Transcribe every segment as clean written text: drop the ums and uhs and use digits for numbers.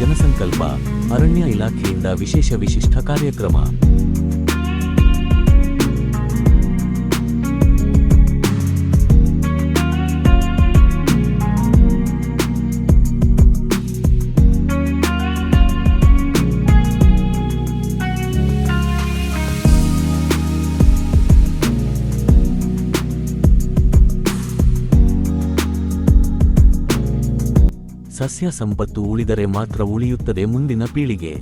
ಜನಸಂಕಲ್ಪ ಅರಣ್ಯ ಇಲಾಖೆಯಿಂದ ವಿಶಿಷ್ಟ ಕಾರ್ಯಕ್ರಮ. ಸಸ್ಯ ಸಂಪತ್ತು ಉಳಿದರೆ ಮಾತ್ರ ಉಳಿಯುತ್ತದೆ ಮುಂದಿನ ಪೀಳಿಗೆ.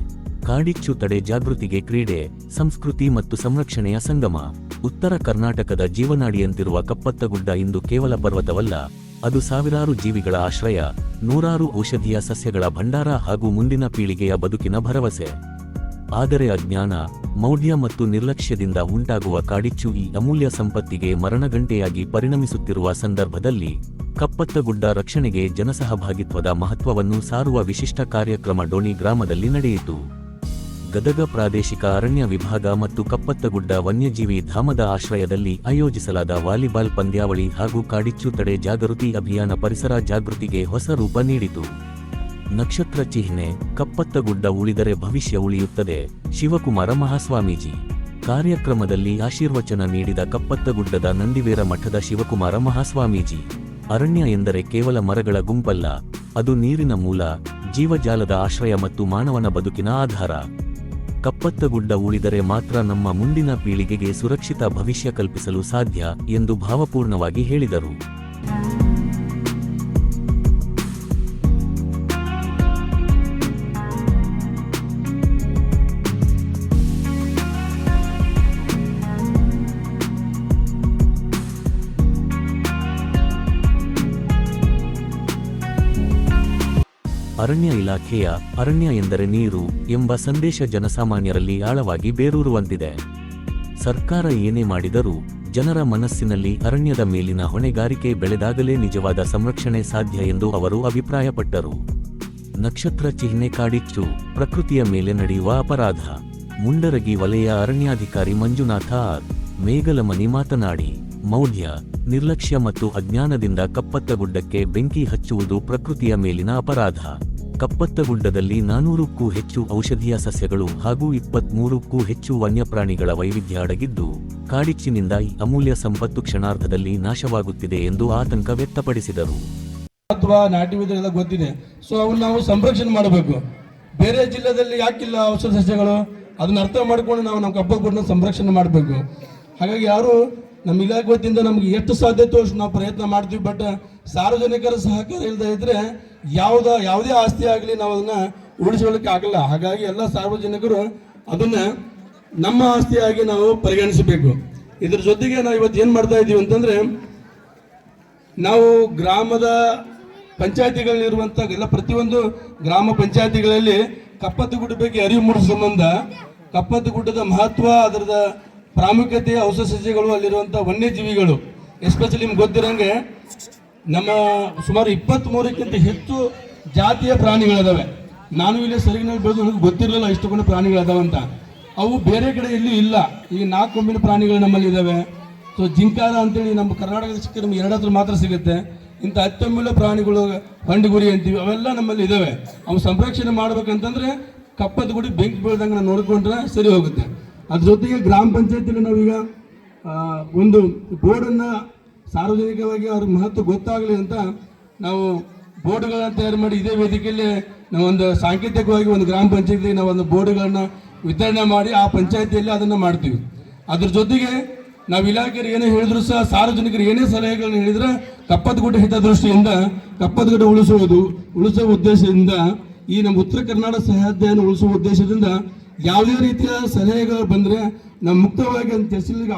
ಕಾಡಿಚ್ಚು ತಡೆ ಜಾಗೃತಿಗೆ ಕ್ರೀಡೆ, ಸಂಸ್ಕೃತಿ ಮತ್ತು ಸಂರಕ್ಷಣೆಯ ಸಂಗಮ. ಉತ್ತರ ಕರ್ನಾಟಕದ ಜೀವನಾಡಿಯಂತಿರುವ ಕಪ್ಪತ್ತಗುಡ್ಡ ಇಂದು ಕೇವಲ ಪರ್ವತವಲ್ಲ, ಅದು ಸಾವಿರಾರು ಜೀವಿಗಳ ಆಶ್ರಯ, ನೂರಾರು ಔಷಧೀಯ ಸಸ್ಯಗಳ ಭಂಡಾರ ಹಾಗೂ ಮುಂದಿನ ಪೀಳಿಗೆಯ ಬದುಕಿನ ಭರವಸೆ. ಆದರೆ ಅಜ್ಞಾನ, ಮೌಢ್ಯ ಮತ್ತು ನಿರ್ಲಕ್ಷ್ಯದಿಂದ ಉಂಟಾಗುವ ಕಾಡಿಚ್ಚು ಈ ಅಮೂಲ್ಯ ಸಂಪತ್ತಿಗೆ ಮರಣಗಂಟೆಯಾಗಿ ಪರಿಣಮಿಸುತ್ತಿರುವ ಸಂದರ್ಭದಲ್ಲಿ ಕಪ್ಪತ್ತಗುಡ್ಡ ರಕ್ಷಣೆಗೆ ಜನಸಹಭಾಗಿತ್ವದ ಮಹತ್ವವನ್ನು ಸಾರುವ ವಿಶಿಷ್ಟ ಕಾರ್ಯಕ್ರಮ ಡೋಣಿ ಗ್ರಾಮದಲ್ಲಿ ನಡೆಯಿತು. ಗದಗ ಪ್ರಾದೇಶಿಕ ಅರಣ್ಯ ವಿಭಾಗ ಮತ್ತು ಕಪ್ಪತ್ತಗುಡ್ಡ ವನ್ಯಜೀವಿ ಧಾಮದ ಆಶ್ರಯದಲ್ಲಿ ಆಯೋಜಿಸಲಾದ ವಾಲಿಬಾಲ್ ಪಂದ್ಯಾವಳಿ ಹಾಗೂ ಕಾಡಿಚ್ಚು ತಡೆ ಜಾಗೃತಿ ಅಭಿಯಾನ ಪರಿಸರ ಜಾಗೃತಿಗೆ ಹೊಸ ರೂಪ ನೀಡಿತು. ನಕ್ಷತ್ರ ಚಿಹ್ನೆ, ಕಪ್ಪತ್ತಗುಡ್ಡ ಉಳಿದರೆ ಭವಿಷ್ಯ ಉಳಿಯುತ್ತದೆ, ಶಿವಕುಮಾರ ಮಹಾಸ್ವಾಮೀಜಿ. ಕಾರ್ಯಕ್ರಮದಲ್ಲಿ ಆಶೀರ್ವಚನ ನೀಡಿದ ಕಪ್ಪತ್ತಗುಡ್ಡದ ನಂದಿವೇರ ಮಠದ ಶಿವಕುಮಾರ ಮಹಾಸ್ವಾಮೀಜಿ. ಅರಣ್ಯ ಎಂದರೆ ಕೇವಲ ಮರಗಳ ಗುಂಪಲ್ಲ, ಅದು ನೀರಿನ ಮೂಲ, ಜೀವಜಾಲದ ಆಶ್ರಯ ಮತ್ತು ಮಾನವನ ಬದುಕಿನ ಆಧಾರ. ಕಪ್ಪತ್ತಗುಡ್ಡ ಉಳಿದರೆ ಮಾತ್ರ ನಮ್ಮ ಮುಂದಿನ ಪೀಳಿಗೆಗೆ ಸುರಕ್ಷಿತ ಭವಿಷ್ಯ ಕಲ್ಪಿಸಲು ಸಾಧ್ಯ ಎಂದು ಭಾವಪೂರ್ಣವಾಗಿ ಹೇಳಿದರು. ಅರಣ್ಯ ಇಲಾಖೆಯ ಅರಣ್ಯ ಎಂದರೆ ನೀರು ಎಂಬ ಸಂದೇಶ ಜನಸಾಮಾನ್ಯರಲ್ಲಿ ಆಳವಾಗಿ ಬೇರೂರುವಂತಿದೆ. ಸರ್ಕಾರ ಏನೇ ಮಾಡಿದರೂ ಜನರ ಮನಸ್ಸಿನಲ್ಲಿ ಅರಣ್ಯದ ಮೇಲಿನ ಹೊಣೆಗಾರಿಕೆ ಬೆಳೆದಾಗಲೇ ನಿಜವಾದ ಸಂರಕ್ಷಣೆ ಸಾಧ್ಯ ಎಂದು ಅವರು ಅಭಿಪ್ರಾಯಪಟ್ಟರು. ನಕ್ಷತ್ರ ಚಿಹ್ನೆ ಕಾಡಿಚ್ಚು, ಪ್ರಕೃತಿಯ ಮೇಲೆ ನಡೆಯುವ ಅಪರಾಧ. ಮುಂಡರಗಿ ವಲಯ ಅರಣ್ಯಾಧಿಕಾರಿ ಮಂಜುನಾಥ ಆರ್. ಮೇಗಲಮನಿ ಮಾತನಾಡಿ, ಮೌಢ್ಯ, ನಿರ್ಲಕ್ಷ್ಯ ಮತ್ತು ಅಜ್ಞಾನದಿಂದ ಕಪ್ಪತ್ತಗುಡ್ಡಕ್ಕೆ ಬೆಂಕಿ ಹಚ್ಚುವುದು ಪ್ರಕೃತಿಯ ಮೇಲಿನ ಅಪರಾಧ. ಕಪ್ಪತ್ತಗುಡ್ಡದಲ್ಲಿ 400ಕ್ಕೂ ಹೆಚ್ಚು ಔಷಧೀಯ ಸಸ್ಯಗಳು ಹಾಗೂ 23ಕ್ಕೂ ಹೆಚ್ಚು ವನ್ಯಪ್ರಾಣಿಗಳ ವೈವಿಧ್ಯ ಅಡಗಿದ್ದು, ಕಾಡಿಚ್ಚಿನಿಂದ ಈ ಅಮೂಲ್ಯ ಸಂಪತ್ತು ಕ್ಷಣಾರ್ಧದಲ್ಲಿ ನಾಶವಾಗುತ್ತಿದೆ ಎಂದು ಆತಂಕ ವ್ಯಕ್ತಪಡಿಸಿದರು. ನಾಟಿ ವಿಧಾನ ಗೊತ್ತಿದೆ, ಸೊ ಅವನ್ನ ನಾವು ಸಂರಕ್ಷಣೆ ಮಾಡಬೇಕು. ಬೇರೆ ಜಿಲ್ಲೆಯಲ್ಲಿ ಯಾಕಿಲ್ಲ ಔಷಧ ಸಸ್ಯಗಳು, ಅದನ್ನ ಅರ್ಥ ಮಾಡಿಕೊಂಡು ನಾವು ನಮ್ಮ ಕಪ್ಪತ್ತಗುಡ್ಡನ ಸಂರಕ್ಷಣೆ ಮಾಡಬೇಕು. ಹಾಗಾಗಿ ಯಾರು ನಮ್ಮ ಇಲಾಖೆ ವತಿಯಿಂದ ನಮ್ಗೆ ಎಷ್ಟು ಸಾಧ್ಯತೆ ಅಷ್ಟು ನಾವು ಪ್ರಯತ್ನ ಮಾಡ್ತೀವಿ. ಬಟ್ ಸಾರ್ವಜನಿಕರ ಸಹಕಾರ ಇಲ್ಲದೆ ಇದ್ರೆ ಯಾವುದೇ ಆಸ್ತಿ ಆಗಲಿ ನಾವು ಅದನ್ನ ಉಳಿಸ್ಕೊಳ್ಳಿಕ್ಕೆ ಆಗಲ್ಲ. ಹಾಗಾಗಿ ಎಲ್ಲ ಸಾರ್ವಜನಿಕರು ಅದನ್ನ ನಮ್ಮ ಆಸ್ತಿಯಾಗಿ ನಾವು ಪರಿಗಣಿಸಬೇಕು. ಇದ್ರ ಜೊತೆಗೆ ನಾವು ಇವತ್ತು ಏನು ಮಾಡ್ತಾ ಇದ್ದೀವಿ ಅಂತಂದ್ರೆ, ನಾವು ಗ್ರಾಮದ ಪಂಚಾಯತಿಗಳಲ್ಲಿರುವಂಥ ಎಲ್ಲ ಪ್ರತಿಯೊಂದು ಗ್ರಾಮ ಪಂಚಾಯತಿಗಳಲ್ಲಿ ಕಪ್ಪತ್ತಗುಡ್ಡ ಬಗ್ಗೆ ಅರಿವು ಮೂಡಿಸುವ ಸಂಬಂಧ ಕಪ್ಪತ್ತಗುಡ್ಡದ ಮಹತ್ವ, ಅದರದ ಪ್ರಾಮುಖ್ಯತೆ, ಔಷಧ ಸಸ್ಯಗಳು, ಅಲ್ಲಿರುವಂಥ ವನ್ಯಜೀವಿಗಳು, ಎಸ್ಪೆಷಲಿ ನಿಮ್ಗೆ ಗೊತ್ತಿರೋಂಗೆ ನಮ್ಮ ಸುಮಾರು 23ಕ್ಕಿಂತ ಹೆಚ್ಚು ಜಾತಿಯ ಪ್ರಾಣಿಗಳಿದಾವೆ. ನಾನು ಇಲ್ಲಿ ಸರಿಗಿನಲ್ಲಿ ಬೆಳೆದು ನನಗೆ ಗೊತ್ತಿರಲಿಲ್ಲ ಇಷ್ಟುಕೊಂಡು ಪ್ರಾಣಿಗಳಿದಾವಂತ. ಅವು ಬೇರೆ ಕಡೆ ಎಲ್ಲೂ ಇಲ್ಲ. ಈಗ 4 ಕೊಂಬಿನ ಪ್ರಾಣಿಗಳು ನಮ್ಮಲ್ಲಿ ಇದ್ದಾವೆ. ಸೊ ಜಿಂಕಾರ ಅಂತೇಳಿ ನಮ್ಮ ಕರ್ನಾಟಕದ ಸಿಕ್ಕ ನಮ್ಗೆ 2 ಹತ್ರ ಮಾತ್ರ ಸಿಗುತ್ತೆ. ಇಂಥ ಅತ್ಯಮೂಲ್ಯ ಪ್ರಾಣಿಗಳು, ಹೊಂಡಗುರಿ ಅಂತೀವಿ, ಅವೆಲ್ಲ ನಮ್ಮಲ್ಲಿ ಇದ್ದಾವೆ. ಅವು ಸಂರಕ್ಷಣೆ ಮಾಡ್ಬೇಕಂತಂದ್ರೆ ಕಪ್ಪತ್ತಗುಡ್ಡ ಬೆಂಕಿ ಬೀಳ್ದಂಗೆ ನಾವು ನೋಡಿಕೊಂಡ್ರೆ ಸರಿ ಹೋಗುತ್ತೆ. ಅದ್ರ ಜೊತೆಗೆ ಗ್ರಾಮ ಪಂಚಾಯತಿಯಲ್ಲಿ ನಾವೀಗ ಒಂದು ಬೋರ್ಡನ್ನು ಸಾರ್ವಜನಿಕವಾಗಿ ಅವ್ರ ಮಹತ್ವ ಗೊತ್ತಾಗಲಿ ಅಂತ ನಾವು ಬೋರ್ಡ್ಗಳನ್ನ ತಯಾರು ಮಾಡಿ ಇದೇ ವೇದಿಕೆಯಲ್ಲಿ ನಾವೊಂದು ಸಾಂಕೇತಿಕವಾಗಿ ಒಂದು ಗ್ರಾಮ ಪಂಚಾಯತಿ ನಾವು ಒಂದು ಬೋರ್ಡ್ಗಳನ್ನ ವಿತರಣೆ ಮಾಡಿ ಆ ಪಂಚಾಯತಿಯಲ್ಲಿ ಅದನ್ನು ಮಾಡ್ತೀವಿ. ಅದ್ರ ಜೊತೆಗೆ ನಾವು ಇಲಾಖೆಯರು ಏನೇ ಹೇಳಿದ್ರು ಸಹ ಸಾರ್ವಜನಿಕರು ಏನೇ ಸಲಹೆಗಳನ್ನ ಹೇಳಿದ್ರೆ ಕಪ್ಪತ್ತಗುಡ್ಡ ಹಿತದೃಷ್ಟಿಯಿಂದ ಕಪ್ಪತ್ತಗುಡ್ಡ ಉಳಿಸುವ ಉದ್ದೇಶದಿಂದ ಈ ನಮ್ಮ ಉತ್ತರ ಕರ್ನಾಟಕ ಸಾಹಿತ್ಯವನ್ನು ಉಳಿಸುವ ಉದ್ದೇಶದಿಂದ ಯಾವುದೇ ರೀತಿಯ ಸಲಹೆಗಳು ಬಂದರೆ ನಾವು ಮುಕ್ತವಾಗಿ ಒಂದು ಚರ್ಚೆಗೆ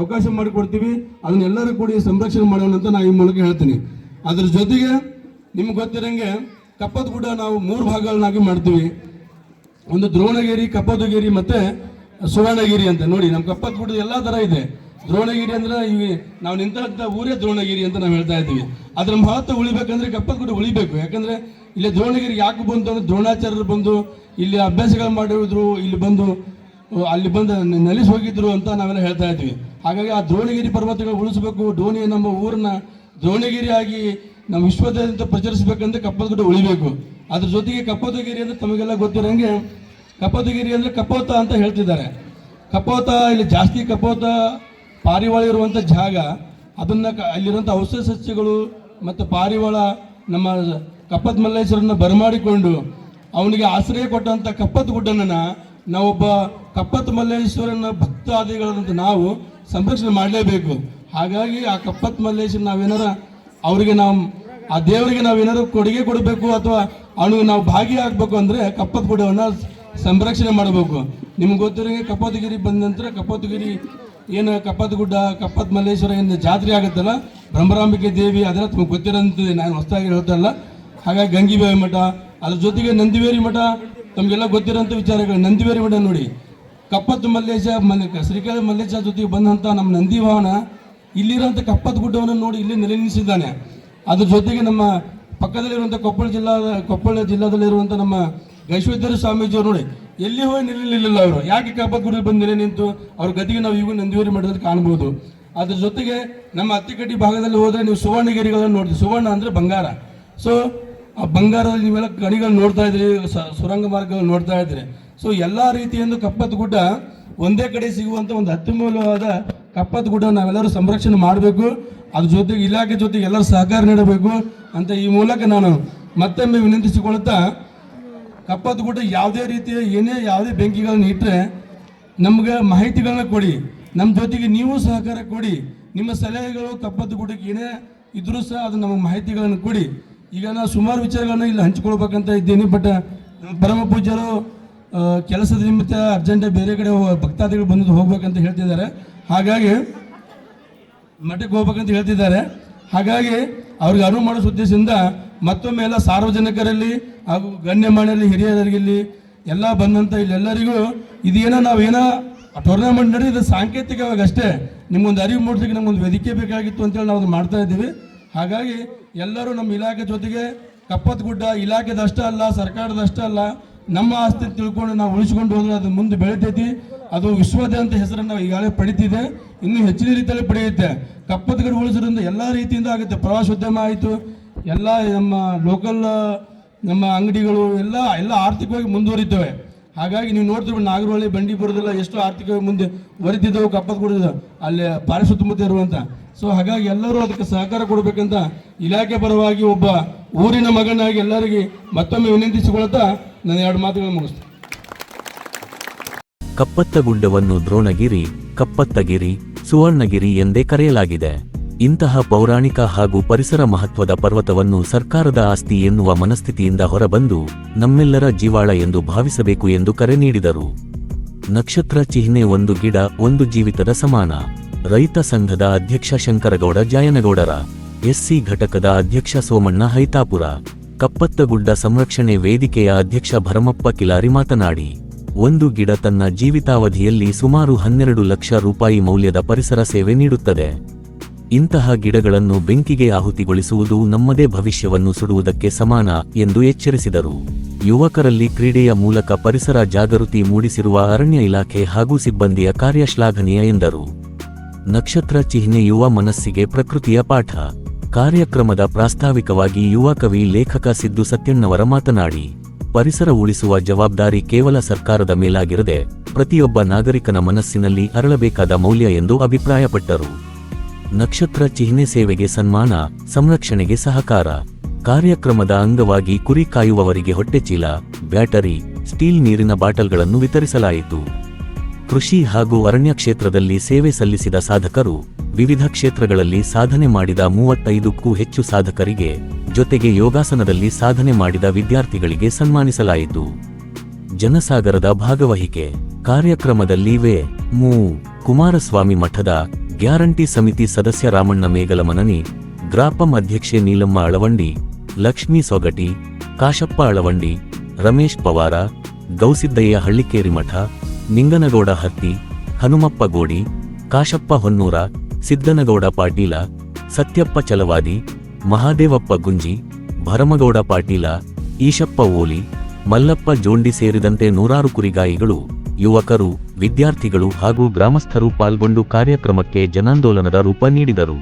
ಅವಕಾಶ ಮಾಡಿಕೊಡ್ತೀವಿ. ಅದನ್ನೆಲ್ಲರೂ ಕೂಡಿ ಸಂರಕ್ಷಣೆ ಮಾಡೋಣ ಅಂತ ನಾನು ಈ ಮೂಲಕ ಹೇಳ್ತೀನಿ. ಅದ್ರ ಜೊತೆಗೆ ನಿಮ್ಗೆ ಗೊತ್ತಿರಂಗೆ ಕಪ್ಪತ್ತಗುಡ್ಡ ನಾವು 3 ಭಾಗಗಳನ್ನಾಗಿ ಮಾಡ್ತೀವಿ. ಒಂದು ದ್ರೋಣಗಿರಿ, ಕಪ್ಪತ್ತಗಿರಿ ಮತ್ತು ಸುವರ್ಣಗಿರಿ ಅಂತ. ನೋಡಿ, ನಮ್ಮ ಕಪ್ಪತ್ತಗುಡ್ಡ ಎಲ್ಲ ಥರ ಇದೆ. ದ್ರೋಣಗಿರಿ ಅಂದ್ರೆ ನಾವು ನಿಂತ ಊರೇ ದ್ರೋಣಗಿರಿ ಅಂತ ನಾವು ಹೇಳ್ತಾ ಇದ್ದೀವಿ. ಅದ್ರ ಮಹತ್ವ ಉಳಿಬೇಕಂದ್ರೆ ಕಪ್ಪತ್ತಗುಡ್ಡ ಉಳಿಬೇಕು. ಯಾಕಂದ್ರೆ ಇಲ್ಲಿ ದ್ರೋಣಗಿರಿ ಯಾಕೆ ಬಂತು ಅಂದ್ರೆ ದ್ರೋಣಾಚಾರ್ಯರು ಬಂದು ಇಲ್ಲಿ ಅಭ್ಯಾಸಗಳು ಮಾಡಿದ್ರು, ಅಲ್ಲಿ ಬಂದು ನೆಲೆಸಿ ಹೋಗಿದ್ರು ಅಂತ ನಾವೆಲ್ಲ ಹೇಳ್ತಾ ಇದ್ವಿ. ಹಾಗಾಗಿ ಆ ದ್ರೋಣಗಿರಿ ಪರ್ವತಗಳು ಉಳಿಸಬೇಕು. ಡೋಣಿ ನಮ್ಮ ಊರನ್ನ ದ್ರೋಣಗಿರಿ ಆಗಿ ನಾವು ವಿಶ್ವದಾದ್ಯಂತ ಪ್ರಚರಿಸಬೇಕಂದ್ರೆ ಕಪ್ಪತ್ತಗುಡ್ಡ ಉಳಿಬೇಕು. ಅದ್ರ ಜೊತೆಗೆ ಕಪ್ಪೋತಗಿರಿ ಅಂದರೆ ತಮಗೆಲ್ಲ ಗೊತ್ತಿರೋಂಗೆ ಕಪ್ಪೋತಗಿರಿ ಅಂದರೆ ಕಪೋತ ಅಂತ ಹೇಳ್ತಿದ್ದಾರೆ. ಕಪೋತ ಇಲ್ಲಿ ಜಾಸ್ತಿ ಕಪೋತ ಪಾರಿವಾಳ ಇರುವಂಥ ಜಾಗ. ಅದನ್ನು ಅಲ್ಲಿರುವಂಥ ಔಷಧ ಸಸ್ಯಗಳು ಮತ್ತು ಪಾರಿವಾಳ ನಮ್ಮ ಕಪ್ಪತ್ ಮಲ್ಲೇಶ್ವರನ್ನ ಬರಮಾಡಿಕೊಂಡು ಅವನಿಗೆ ಆಶ್ರಯ ಕೊಟ್ಟಂಥ ಕಪ್ಪತ್ ಗುಡ್ಡನನ್ನು ನಾವೊಬ್ಬ ಕಪ್ಪತ್ ಮಲ್ಲೇಶ್ವರನ ಭಕ್ತಾದಿಗಳಂತ ನಾವು ಸಂರಕ್ಷಣೆ ಮಾಡಲೇಬೇಕು. ಹಾಗಾಗಿ ಆ ಕಪ್ಪತ್ ಮಲ್ಲೇಶ್ವರ ನಾವೇನಾರ ಅವರಿಗೆ ಆ ದೇವರಿಗೆ ನಾವೇನಾದ್ರು ಕೊಡುಗೆ ಕೊಡಬೇಕು ಅಥವಾ ಅವನಿಗೆ ನಾವು ಭಾಗಿಯಾಗಬೇಕು ಅಂದರೆ ಕಪ್ಪತ್ ಗುಡ್ಡವನ್ನು ಸಂರಕ್ಷಣೆ ಮಾಡಬೇಕು. ನಿಮ್ಗೆ ಗೊತ್ತಿರೋಂಗೆ ಕಪ್ಪತಗಿರಿ ಬಂದ ನಂತರ ಕಪ್ಪತಗಿರಿ ಏನು ಕಪ್ಪತ್ ಗುಡ್ಡ ಕಪ್ಪತ್ ಮಲ್ಲೇಶ್ವರ ಏನು ಜಾತ್ರೆ ಆಗುತ್ತಲ್ಲ, ಬ್ರಹ್ಮರಾಂಬಿಕೆ ದೇವಿ, ಅದೆಲ್ಲ ತಮಗೆ ಗೊತ್ತಿರೋಂಥದ್ದು, ನಾನು ಹೊಸದಾಗಿ ಹೇಳ್ತಾರಲ್ಲ. ಹಾಗಾಗಿ ಗಂಗಿಬೇವಿ ಮಠ, ಅದ್ರ ಜೊತೆಗೆ ನಂದಿವೇರಿ ಮಠ, ತಮಗೆಲ್ಲ ಗೊತ್ತಿರೋಂಥ ವಿಚಾರಗಳು. ನಂದಿವೇರಿ ಮಠ ನೋಡಿ, ಕಪ್ಪತ್ ಮಲ್ಲೇಶ ಶ್ರೀಕಾಳ ಮಲ್ಲೇಶ ಜೊತೆಗೆ ಬಂದಂಥ ನಮ್ಮ ನಂದಿ ವಾಹನ ಇಲ್ಲಿರೋಂಥ ಕಪ್ಪತ್ ಗುಡ್ಡವನ್ನು ನೋಡಿ ಇಲ್ಲಿ ನೆಲೆನಿಸಿದ್ದಾನೆ. ಅದ್ರ ಜೊತೆಗೆ ನಮ್ಮ ಪಕ್ಕದಲ್ಲಿರುವಂಥ ಕೊಪ್ಪಳ ಜಿಲ್ಲಾದಲ್ಲಿರುವಂಥ ನಮ್ಮ ಗೈಶ್ವೇಶ್ವರ ಸ್ವಾಮೀಜಿಯವರು ನೋಡಿ ಎಲ್ಲಿ ಹೋಗಿ ನಿಲ್ಲಲಿಲ್ಲ. ಅವರು ಯಾಕೆ ಕಪ್ಪತ್ ಗುಡ್ಡ ಬಂದು ನೆಲೆ ನಿಂತು ಅವ್ರ ಗದಿಗೆ ನಾವು ಈಗ ನಂದಿವೇರಿ ಮಠದಲ್ಲಿ ಕಾಣ್ಬೋದು. ಅದ್ರ ಜೊತೆಗೆ ನಮ್ಮ ಅತ್ತಿಕಟ್ಟಿ ಭಾಗದಲ್ಲಿ ಹೋದರೆ ನೀವು ಸುವರ್ಣಗಿರಿಗಳನ್ನು ನೋಡ್ತೀವಿ. ಸುವರ್ಣ ಅಂದರೆ ಬಂಗಾರ. ಸೊ ಆ ಬಂಗಾರದಲ್ಲಿ ನೀವೆಲ್ಲ ಗಣಿಗಳು ನೋಡ್ತಾ ಇದ್ರಿ, ಸುರಂಗ ಮಾರ್ಗಗಳು ನೋಡ್ತಾ ಇದ್ರಿ. ಸೊ ಎಲ್ಲ ರೀತಿಯಿಂದ ಕಪ್ಪತ್ ಗುಡ್ಡ ಒಂದೇ ಕಡೆ ಸಿಗುವಂಥ ಒಂದು ಅತ್ಯಮೂಲ್ಯವಾದ ಕಪ್ಪತ್ ಗುಡ್ಡ ನಾವೆಲ್ಲರೂ ಸಂರಕ್ಷಣೆ ಮಾಡಬೇಕು. ಅದ್ರ ಜೊತೆಗೆ ಇಲಾಖೆ ಜೊತೆಗೆ ಎಲ್ಲರೂ ಸಹಕಾರ ನೀಡಬೇಕು ಅಂತ ಈ ಮೂಲಕ ನಾನು ಮತ್ತೊಮ್ಮೆ ವಿನಂತಿಸಿಕೊಳ್ಳುತ್ತಾ, ಕಪ್ಪತ್ ಗುಡ್ಡ ಯಾವುದೇ ರೀತಿಯ ಯಾವುದೇ ಬೆಂಕಿಗಳನ್ನು ಇಟ್ಟರೆ ನಮ್ಗೆ ಮಾಹಿತಿಗಳನ್ನ ಕೊಡಿ, ನಮ್ಮ ಜೊತೆಗೆ ನೀವು ಸಹಕಾರ ಕೊಡಿ. ನಿಮ್ಮ ಸಲಹೆಗಳು ಕಪ್ಪತ್ ಗುಡ್ಡಕ್ಕೆ ಏನೇ ಇದ್ರೂ ಸಹ ಅದು ನಮಗೆ ಮಾಹಿತಿಗಳನ್ನು ಕೊಡಿ. ಈಗ ನಾನು ಸುಮಾರು ವಿಚಾರಗಳನ್ನ ಇಲ್ಲಿ ಹಂಚಿಕೊಳ್ಬೇಕಂತ ಇದ್ದೀನಿ. ಬಟ್ ಪರಮ ಪೂಜ್ಯರು ಕೆಲಸದ ನಿಮಿತ್ತ ಅರ್ಜೆಂಟಾಗಿ ಬೇರೆ ಕಡೆ ಭಕ್ತಾದಿಗಳು ಬಂದು ಹೋಗ್ಬೇಕಂತ ಹೇಳ್ತಿದ್ದಾರೆ. ಹಾಗಾಗಿ ಮಠಕ್ಕೆ ಹೋಗ್ಬೇಕಂತ ಹೇಳ್ತಿದ್ದಾರೆ. ಹಾಗಾಗಿ ಅವ್ರಿಗೆ ಅನುವು ಮಾಡೋ ಉದ್ದೇಶದಿಂದ ಮತ್ತೊಮ್ಮೆ ಎಲ್ಲ ಸಾರ್ವಜನಿಕರಲ್ಲಿ ಹಾಗೂ ಗಣ್ಯಮಾನ್ಯರಲ್ಲಿ ಹಿರಿಯರಿಗಿಲ್ಲಿ ಎಲ್ಲ ಬಂದಂಥ ಇಲ್ಲೆಲ್ಲರಿಗೂ ಇದೇನೋ ನಾವೇನೋ ಟೂರ್ನಮೆಂಟ್ ನಡೆದು ಇದು ಸಾಂಕೇತಿಕವಾಗಿ ಅಷ್ಟೇ, ನಿಮ್ಗೊಂದು ಅರಿವು ಮೂಡಿಸಲಿಕ್ಕೆ ನಮಗೊಂದು ವೇದಿಕೆ ಬೇಕಾಗಿತ್ತು ಅಂತೇಳಿ ನಾವು ಮಾಡ್ತಾ ಇದ್ದೀವಿ. ಹಾಗಾಗಿ ಎಲ್ಲರೂ ನಮ್ಮ ಇಲಾಖೆ ಜೊತೆಗೆ ಕಪ್ಪತ್ ಗುಡ್ಡ ಇಲಾಖೆದಷ್ಟೇ ಅಲ್ಲ, ಸರ್ಕಾರದಷ್ಟೇ ಅಲ್ಲ, ನಮ್ಮ ಆಸ್ತಿ ತಿಳ್ಕೊಂಡು ನಾವು ಉಳಿಸ್ಕೊಂಡು ಹೋದ್ರೆ ಅದು ಮುಂದೆ ಬೆಳಿತೈತಿ. ಅದು ವಿಶ್ವಾದ್ಯಂತ ಹೆಸರನ್ನು ಈಗಾಗಲೇ ಪಡಿತಿದೆ, ಇನ್ನೂ ಹೆಚ್ಚಿನ ರೀತಿಯಲ್ಲಿ ಪಡೆಯುತ್ತೆ. ಕಪ್ಪತ್ ಗುಡ್ಡ ಉಳಿಸೋದ್ರಿಂದ ಎಲ್ಲ ರೀತಿಯಿಂದ ಆಗುತ್ತೆ. ಪ್ರವಾಸೋದ್ಯಮ ಆಯಿತು, ಎಲ್ಲ ನಮ್ಮ ಲೋಕಲ್ ನಮ್ಮ ಅಂಗಡಿಗಳು ಎಲ್ಲ ಆರ್ಥಿಕವಾಗಿ ಮುಂದುವರಿತವೆ. ಹಾಗಾಗಿ ನೀವು ನೋಡ್ತೀವಿ ನಾಗರಹೊಳೆ ಬಂಡೀಪುರದೆಲ್ಲ ಎಷ್ಟು ಆರ್ಥಿಕವಾಗಿ ಮುಂದೆ ವರಿತಿದ್ದವು ಕಪ್ಪತ್ ಗುಡ್ಡ ಅಲ್ಲಿ ಪಾರಿ ಸುತ್ತಮುತ್ತ ಇರುವಂಥ. ಸೊ ಹಾಗಾಗಿ ಎಲ್ಲರೂ ಅದಕ್ಕೆ ಸಹಕಾರ ಕೊಡಬೇಕಂತ ಇಲಾಖೆ ಪರವಾಗಿ ಒಬ್ಬ ಊರಿನ ಮಗನಾಗಿ ಎಲ್ಲರಿಗೆ ಮತ್ತೊಮ್ಮೆ ವಿನಂತಿಸಿಕೊಳ್ತಾ ನಾನು 2 ಮಾತುಗಳನ್ನು ಮುಗಿಸ್ತೇನೆ. ಕಪ್ಪತ್ತಗುಡ್ಡವನ್ನು ದ್ರೋಣಗಿರಿ, ಕಪ್ಪತ್ತಗಿರಿ, ಸುವರ್ಣಗಿರಿ ಎಂದೇ ಕರೆಯಲಾಗಿದೆ. ಇಂತಹ ಪೌರಾಣಿಕ ಹಾಗೂ ಪರಿಸರ ಮಹತ್ವದ ಪರ್ವತವನ್ನು ಸರ್ಕಾರದ ಆಸ್ತಿ ಎನ್ನುವ ಮನಸ್ಥಿತಿಯಿಂದ ಹೊರಬಂದು ನಮ್ಮೆಲ್ಲರ ಜೀವಾಳ ಎಂದು ಭಾವಿಸಬೇಕು ಎಂದು ಕರೆ ನೀಡಿದರು. ನಕ್ಷತ್ರ ಚಿಹ್ನೆ ಒಂದು ಗಿಡ ಒಂದು ಜೀವಿತದ ಸಮಾನ. ರೈತ ಸಂಘದ ಅಧ್ಯಕ್ಷ ಶಂಕರಗೌಡ ಜಾಯನಗೌಡರ, ಎಸ್ಸಿ ಘಟಕದ ಅಧ್ಯಕ್ಷ ಸೋಮಣ್ಣ ಹೈತಾಪುರ, ಕಪ್ಪತ್ತಗುಡ್ಡ ಸಂರಕ್ಷಣೆ ವೇದಿಕೆಯ ಅಧ್ಯಕ್ಷ ಭರಮಪ್ಪ ಕಿಲಾರಿ ಮಾತನಾಡಿ, ಒಂದು ಗಿಡ ತನ್ನ ಜೀವಿತಾವಧಿಯಲ್ಲಿ ಸುಮಾರು 12 ಲಕ್ಷ ರೂಪಾಯಿ ಮೌಲ್ಯದ ಪರಿಸರ ಸೇವೆ ನೀಡುತ್ತದೆ. ಇಂತಹ ಗಿಡಗಳನ್ನು ಬೆಂಕಿಗೆ ಆಹುತಿಗೊಳಿಸುವುದು ನಮ್ಮದೇ ಭವಿಷ್ಯವನ್ನು ಸುಡುವುದಕ್ಕೆ ಸಮಾನ ಎಂದು ಎಚ್ಚರಿಸಿದರು. ಯುವಕರಲ್ಲಿ ಕ್ರೀಡೆಯ ಮೂಲಕ ಪರಿಸರ ಜಾಗೃತಿ ಮೂಡಿಸಿರುವ ಅರಣ್ಯ ಇಲಾಖೆ ಹಾಗೂ ಸಿಬ್ಬಂದಿಯ ಕಾರ್ಯ ಶ್ಲಾಘನೀಯ ಎಂದರು. ನಕ್ಷತ್ರ ಚಿಹ್ನೆ ಯುವ ಮನಸ್ಸಿಗೆ ಪ್ರಕೃತಿಯ ಪಾಠ ಕಾರ್ಯಕ್ರಮದ ಪ್ರಾಸ್ತಾವಿಕವಾಗಿ ಯುವ ಕವಿ ಲೇಖಕ ಸಿದ್ದು ಸತ್ಯಣ್ಣವರ ಮಾತನಾಡಿ, ಪರಿಸರ ಉಳಿಸುವ ಜವಾಬ್ದಾರಿ ಕೇವಲ ಸರ್ಕಾರದ ಮೇಲಾಗಿರದೆ ಪ್ರತಿಯೊಬ್ಬ ನಾಗರಿಕನ ಮನಸ್ಸಿನಲ್ಲಿ ಅರಳಬೇಕಾದ ಮೌಲ್ಯ ಎಂದು ಅಭಿಪ್ರಾಯಪಟ್ಟರು. ನಕ್ಷತ್ರ ಚಿಹ್ನೆ ಸೇವೆಗೆ ಸನ್ಮಾನ, ಸಂರಕ್ಷಣೆಗೆ ಸಹಕಾರ ಕಾರ್ಯಕ್ರಮದ ಅಂಗವಾಗಿ ಕುರಿ ಕಾಯುವವರಿಗೆ ಹೊಟ್ಟೆಚೀಲ, ಬ್ಯಾಟರಿ, ಸ್ಟೀಲ್ ನೀರಿನ ಬಾಟಲ್ಗಳನ್ನು ವಿತರಿಸಲಾಯಿತು. ಕೃಷಿ ಹಾಗೂ ಅರಣ್ಯ ಕ್ಷೇತ್ರದಲ್ಲಿ ಸೇವೆ ಸಲ್ಲಿಸಿದ ಸಾಧಕರು, ವಿವಿಧ ಕ್ಷೇತ್ರಗಳಲ್ಲಿ ಸಾಧನೆ ಮಾಡಿದ 35ಕ್ಕೂ ಹೆಚ್ಚು ಸಾಧಕರಿಗೆ, ಜೊತೆಗೆ ಯೋಗಾಸನದಲ್ಲಿ ಸಾಧನೆ ಮಾಡಿದ ವಿದ್ಯಾರ್ಥಿಗಳಿಗೆ ಸನ್ಮಾನಿಸಲಾಯಿತು. ಜನಸಾಗರದ ಭಾಗವಹಿಕೆ ಕಾರ್ಯಕ್ರಮದಲ್ಲಿ ವೆ.ಮು. ಕುಮಾರಸ್ವಾಮಿ ಮಠದ ಗ್ಯಾರಂಟಿ ಸಮಿತಿ ಸದಸ್ಯ ರಾಮಣ್ಣ ಮೇಗಲಮನನಿ, ಗ್ರಾಪಂ ಅಧ್ಯಕ್ಷೆ ನೀಲಮ್ಮ ಅಳವಂಡಿ, ಲಕ್ಷ್ಮೀ ಸೊಗಟಿ, ಕಾಶಪ್ಪ ಅಳವಂಡಿ, ರಮೇಶ್ ಪವಾರ, ಗೌಸಿದ್ದಯ್ಯ ಹಳ್ಳಿಕೇರಿ ಮಠ, ನಿಂಗನಗೌಡ ಹತ್ತಿ, ಹನುಮಪ್ಪ ಗೋಡಿ, ಕಾಶಪ್ಪ ಹೊನ್ನೂರ, ಸಿದ್ದನಗೌಡ ಪಾಟೀಲ, ಸತ್ಯಪ್ಪ ಚಲವಾದಿ, ಮಹಾದೇವಪ್ಪ ಗುಂಜಿ, ಭರಮಗೌಡ ಪಾಟೀಲ, ಈಶಪ್ಪ ಓಲಿ, ಮಲ್ಲಪ್ಪ ಜೋಂಡಿ ಸೇರಿದಂತೆ ನೂರಾರು ಕುರಿಗಾಯಿಗಳು, ಯುವಕರು, ವಿದ್ಯಾರ್ಥಿಗಳು ಹಾಗೂ ಗ್ರಾಮಸ್ಥರು ಪಾಲ್ಗೊಂಡು ಕಾರ್ಯಕ್ರಮಕ್ಕೆ ಜನಾಂದೋಲನದ ರೂಪ ನೀಡಿದರು.